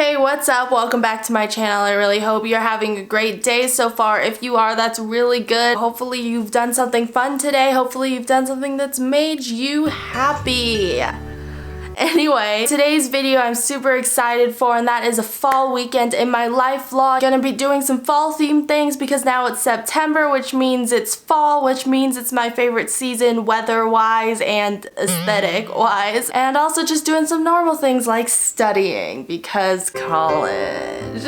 Hey, what's up? Welcome back to my channel. I really hope you're having a great day so far. If you are, that's really good. Hopefully you've done something fun today. Hopefully you've done something that's made you happy. Anyway, today's video I'm super excited for, and that is a fall weekend in my life vlog. Gonna be doing some fall themed things because now it's September, which means it's fall, which means it's my favorite season weather-wise and aesthetic-wise. And also just doing some normal things like studying because college.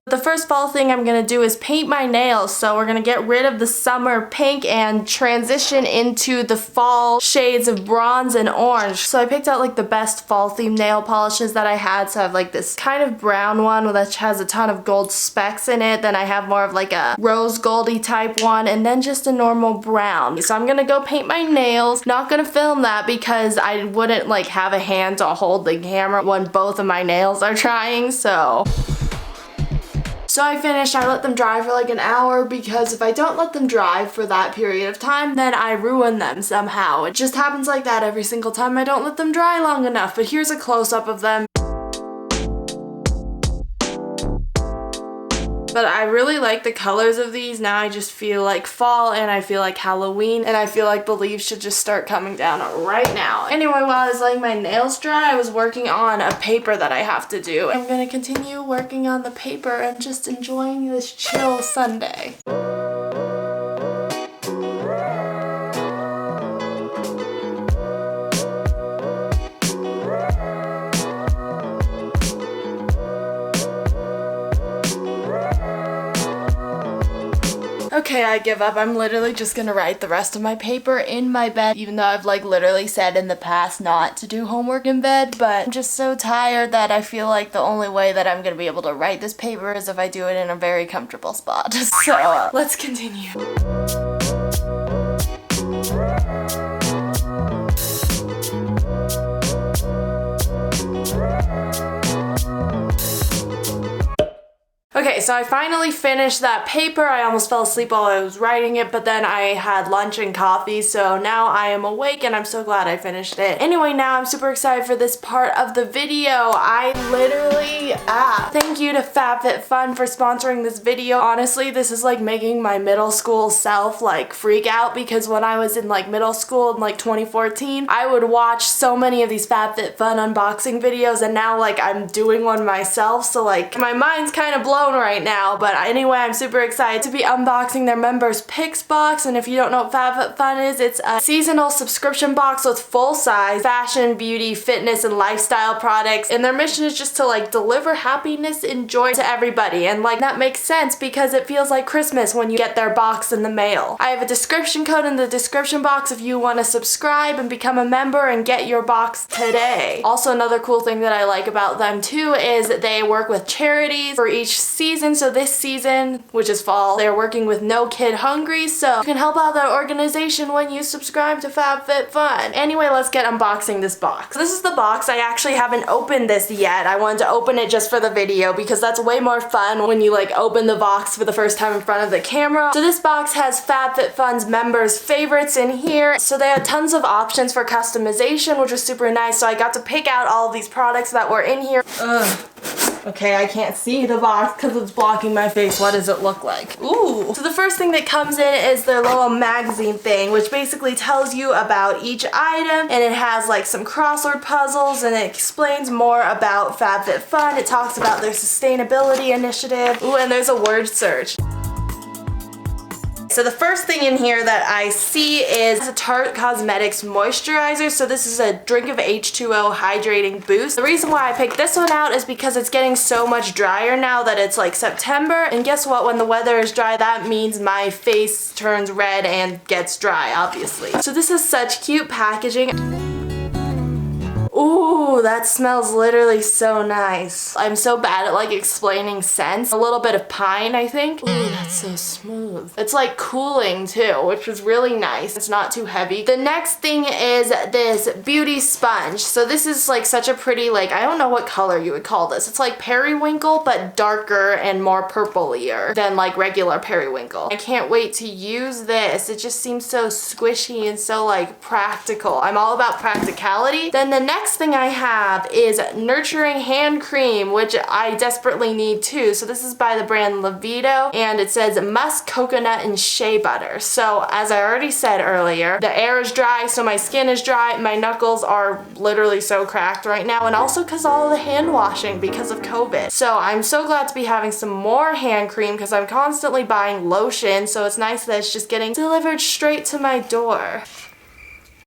The first fall thing I'm gonna do is paint my nails. So we're gonna get rid of the summer pink and transition into the fall shades of bronze and orange. So I picked out like the best fall themed nail polishes that I had. So I have like this kind of brown one that has a ton of gold specks in it. Then I have more of like a rose goldy type one, and then just a normal brown. So I'm gonna go paint my nails. Not gonna film that because I wouldn't like have a hand to hold the camera when both of my nails are trying, so I finished. I let them dry for like an hour because if I don't let them dry for that period of time, then I ruin them somehow. It just happens like that every single time I don't let them dry long enough. But here's a close-up of them. But I really like the colors of these. Now I just feel like fall, and I feel like Halloween, and I feel like the leaves should just start coming down right now. Anyway, while I was letting my nails dry, I was working on a paper that I have to do. I'm gonna continue working on the paper and just enjoying this chill Sunday. Okay, I give up. I'm literally just gonna write the rest of my paper in my bed, even though I've like literally said in the past not to do homework in bed, but I'm just so tired that I feel like the only way that I'm gonna be able to write this paper is if I do it in a very comfortable spot. So, let's continue. Okay, so I finally finished that paper. I almost fell asleep while I was writing it, but then I had lunch and coffee, so now I am awake and I'm so glad I finished it. Anyway, now I'm super excited for this part of the video. Thank you to fabfitfun for sponsoring this video. Honestly, this is like making my middle school self like freak out, because when I was in like middle school in like 2014, I would watch so many of these fabfitfun unboxing videos, and now like I'm doing one myself, so like my mind's kind of blown right now. But anyway, I'm super excited to be unboxing their members picks box. And if you don't know what fabfitfun is, it's a seasonal subscription box with full-size fashion, beauty, fitness, and lifestyle products, and their mission is just to like deliver happiness and joy to everybody. And like that makes sense because it feels like Christmas when you get their box in the mail. I have a description code in the description box if you want to subscribe and become a member and get your box today. Also, another cool thing that I like about them too is they work with charities for each season. So this season, which is fall, they're working with No Kid Hungry, so you can help out that organization when you subscribe to fabfitfun. Anyway, let's get unboxing this box. This is the box. I actually haven't opened this yet. I wanted to open it just for the video because that's way more fun when you like open the box for the first time in front of the camera. So this box has fabfitfun's members favorites in here. So they had tons of options for customization, which was super nice. So I got to pick out all of these products that were in here. Okay, I can't see the box because it's blocking my face. What does it look like? Ooh. So the first thing that comes in is their little magazine thing, which basically tells you about each item, and it has like some crossword puzzles, and it explains more about fabfitfun. It talks about their sustainability initiative. Ooh, and there's a word search. So the first thing in here that I see is a Tarte Cosmetics moisturizer. So this is a drink of H2o Hydrating Boost. The reason why I picked this one out is because it's getting so much drier now that it's like September. And guess what? When the weather is dry, that means my face turns red and gets dry, obviously. So this is such cute packaging. Ooh, that smells literally so nice. I'm so bad at like explaining scents. A little bit of pine, I think. Ooh, that's so smooth. It's like cooling too, which is really nice. It's not too heavy. The next thing is this beauty sponge. So this is like such a pretty, like, I don't know what color you would call this. It's like periwinkle, but darker and more purplier than like regular periwinkle. I can't wait to use this. It just seems so squishy and so like practical. I'm all about practicality. Then the next next thing I have is Nurturing Hand Cream, which I desperately need too. So this is by the brand Levito, and it says musk, coconut, and shea butter. So as I already said earlier, the air is dry, so my skin is dry. My knuckles are literally so cracked right now, and also because all of the hand washing because of COVID. So I'm so glad to be having some more hand cream because I'm constantly buying lotion, so it's nice that it's just getting delivered straight to my door.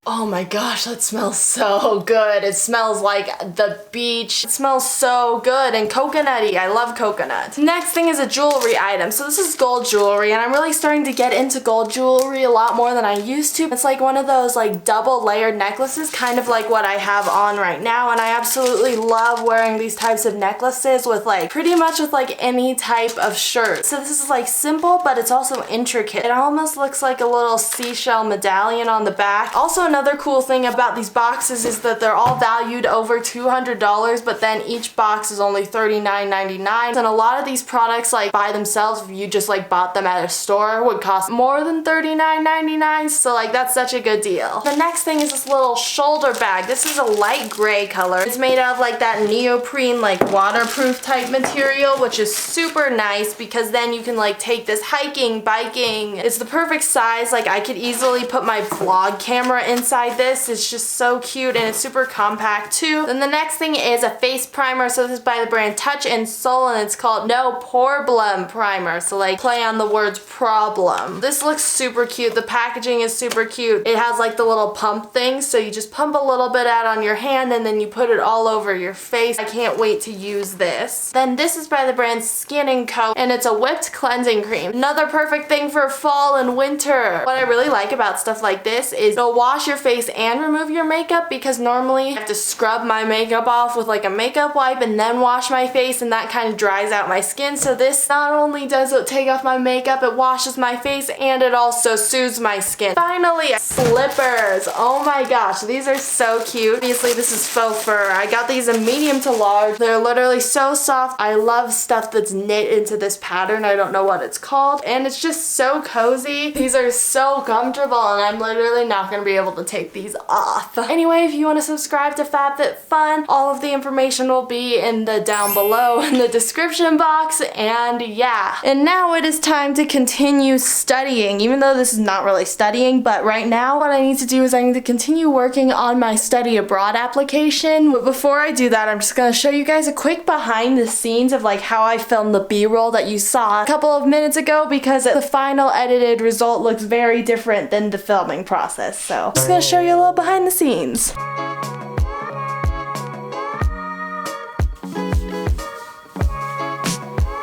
Oh my gosh, that smells so good. It smells like the beach. It smells so good and coconutty. I love coconut. Next thing is a jewelry item. So this is gold jewelry, and I'm really starting to get into gold jewelry a lot more than I used to. It's like one of those like double layered necklaces, kind of like what I have on right now, and I absolutely love wearing these types of necklaces with like pretty much with like any type of shirt. So this is like simple, but it's also intricate. It almost looks like a little seashell medallion on the back. Also, another cool thing about these boxes is that they're all valued over $200, but then each box is only $39.99. And a lot of these products, like by themselves, if you just like bought them at a store, would cost more than $39.99. So like that's such a good deal. The next thing is this little shoulder bag. This is a light gray color. It's made out of like that neoprene, like waterproof type material, which is super nice because then you can like take this hiking, biking. It's the perfect size. Like I could easily put my vlog camera inside this. It's just so cute, and it's super compact too. Then the next thing is a face primer. So this is by the brand Touch and Soul, and it's called No Problem Primer. So like play on the words problem. This looks super cute. The packaging is super cute. It has like the little pump thing, so you just pump a little bit out on your hand and then you put it all over your face. I can't wait to use this. Then this is by the brand Skin & Co, and it's a whipped cleansing cream. Another perfect thing for fall and winter. What I really like about stuff like this is it'll wash your face and remove your makeup, because normally I have to scrub my makeup off with like a makeup wipe and then wash my face, and that kind of dries out my skin. So this not only does it take off my makeup, it washes my face, and it also soothes my skin. Finally, slippers. Oh my gosh, these are so cute. Obviously this is faux fur. I got these in medium to large. They're literally so soft. I love stuff that's knit into this pattern. I don't know what it's called, and it's just so cozy. These are so comfortable, and I'm literally not gonna be able to take these off. Anyway, if you want to subscribe to FabFitFun, all of the information will be in the down below in the description box, and yeah. And now it is time to continue studying, even though this is not really studying, but right now what I need to do is I need to continue working on my study abroad application. But before I do that, I'm just gonna show you guys a quick behind the scenes of like how I filmed the B-roll that you saw a couple of minutes ago, because the final edited result looks very different than the filming process. So I'm just gonna show you a little behind the scenes.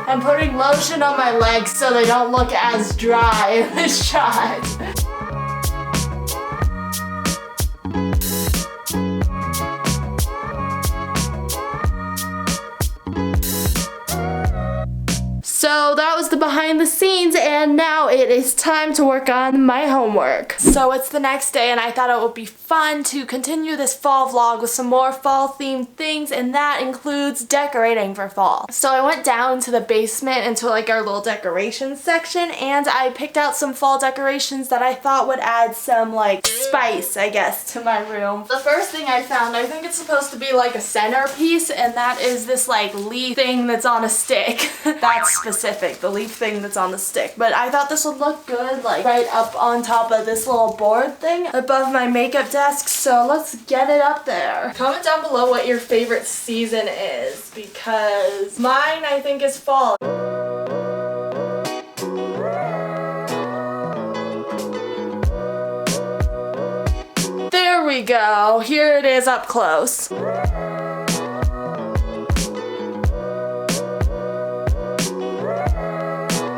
I'm putting lotion on my legs so they don't look as dry in this shot. So that was the behind the scenes, and now it is time to work on my homework. So it's the next day, and I thought it would be fun to continue this fall vlog with some more fall themed things, and that includes decorating for fall. So I went down to the basement into like our little decorations section, and I picked out some fall decorations that I thought would add some like spice, I guess, to my room. The first thing I found, I think it's supposed to be like a centerpiece, and that is this like leaf thing that's on a stick. That's specific, the leaf thing that's on the stick. But I thought this would look good like right up on top of this little board thing above my makeup desk, so let's get it up there. Comment down below what your favorite season is, because mine I think is fall. There we go. Here it is up close.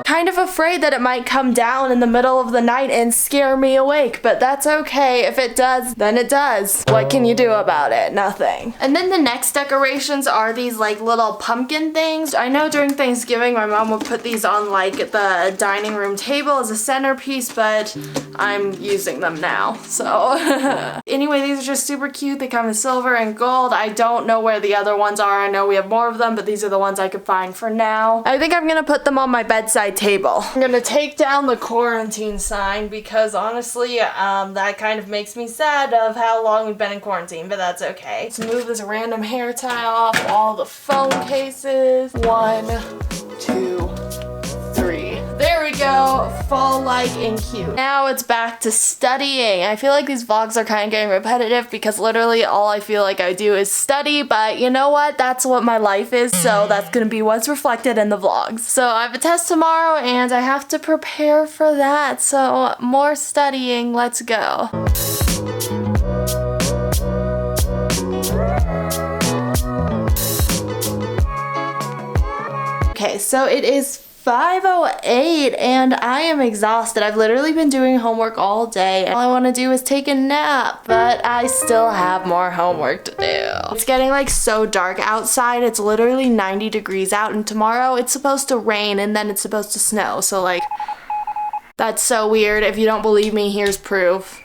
Kind of afraid that it might come down in the middle of the night and scare me awake, but that's okay. If it does, then it does. What can you do about it? Nothing. And then the next decorations are these like little pumpkin things. I know during Thanksgiving my mom would put these on like the dining room table as a centerpiece, but I'm using them now, so. Anyway, these are just super cute. They come in silver and gold. I don't know where the other ones are. I know we have more of them, but these are the ones I could find for now. I think I'm gonna put them on my bedside table evil. I'm gonna take down the quarantine sign because honestly, that kind of makes me sad of how long we've been in quarantine, but that's okay. Let's move this random hair tie off all the phone cases. 1, 2, 3. There we go. Fall-like and cute. Now it's back to studying. I feel like these vlogs are kind of getting repetitive because literally all I feel like I do is study, but you know what? That's what my life is, so that's gonna be what's reflected in the vlogs. So I have a test tomorrow and I have to prepare for that, so more studying. Let's go. Okay, so it is 5:08 and I am exhausted. I've literally been doing homework all day and all I want to do is take a nap, but I still have more homework to do. It's getting like so dark outside. It's literally 90 degrees out and tomorrow it's supposed to rain and then it's supposed to snow. So like, that's so weird. If you don't believe me, here's proof.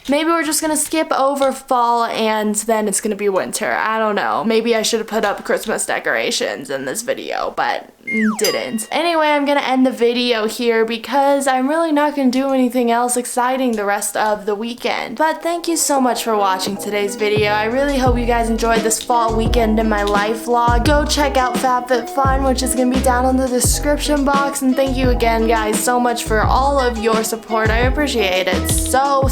Maybe we're just gonna skip over fall and then it's gonna be winter. I don't know. Maybe I should have put up Christmas decorations in this video, but didn't. Anyway, I'm gonna end the video here because I'm really not gonna do anything else exciting the rest of the weekend. But thank you so much for watching today's video. I really hope you guys enjoyed this fall weekend in my life vlog. Go check out FabFitFun, which is gonna be down in the description box. And thank you again, guys, so much for all of your support. I appreciate it so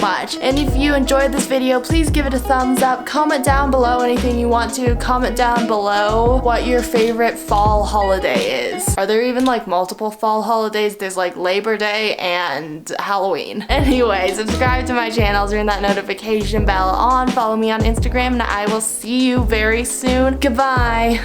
much. And if you enjoyed this video, please give it a thumbs up. Comment down below anything you want to. Comment down below what your favorite fall holiday is. Are there even like multiple fall holidays? There's like Labor Day and Halloween. Anyway, subscribe to my channel, turn that notification bell on, follow me on Instagram, and I will see you very soon. Goodbye.